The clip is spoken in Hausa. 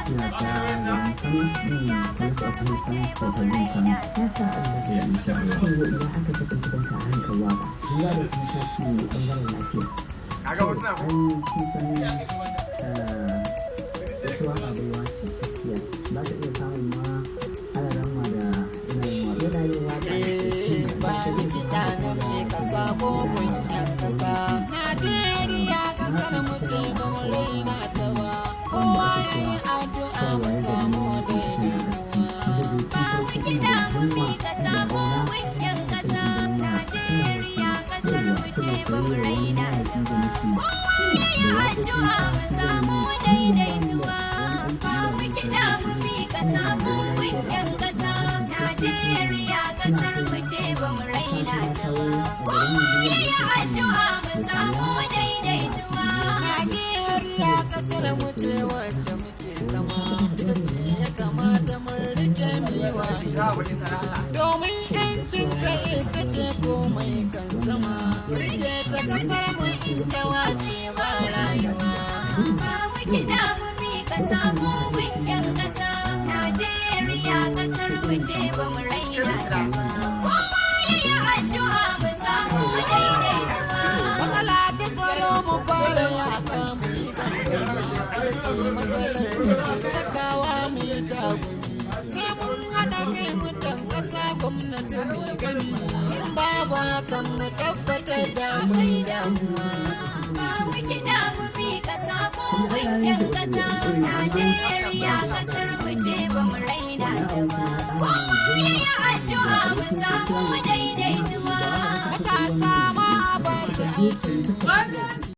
ina ta garin Kano College of Health Science Faculty Kano. Masha Allah. Insha Allah. Kuma idan aka ta tsinci kanka a harkar waka, duba da kuma shafi ɓangaren lafiya. Ai kin san ita waka baiwa ce tafiya. Za ka iya samun ma alaramma da yanayin waƙa. Yanayin waƙa da shi ne ba ta yin kiɗa na mai kasa ko kunyan kasa. Najeriya kasar mu ce ba mu raina ta ba. Kowa ya yi addu'a mu samu daidaituwa. Ba mu kiɗa mu bi kasa ko kunyan kasa. Najeriya kasar mu ce ba mu raina ta ba. Kowa ya yi addu'a mu samu daidaituwa. Ba mu kiɗa mu bi kasa ko kunyan kasa. Najeriya kasar mu ce ba mu raina ta ba. Kowa ya yi addu'a mu samu daidaituwa. Najeriya kasar mu ce wacce muke zama. Ita ce ya kamata mu rike miwa. Domin yancin ka ita ce komai kan zama. Rike ta kasar mu in ta wasi ba rayuwa. Ba mu kiɗa mu bi kasa ko kunyan kasa. Najeriya kasar mu ce ba mu raina ta ba. Kowa ya yi addu'a mu samu daidaituwa. Matsala ta tsaro mu fara yaƙa mu yi kankara. Ita ce matsalar da ke sakawa mu yi tagumi. Sai mun haɗa kai mutan ƙasa gwamnati mai gami. In babu hakan mu tabbatar da akwai damuwa. Ba mu kiɗa mu bi kasa ko kunyan kasa. Najeriya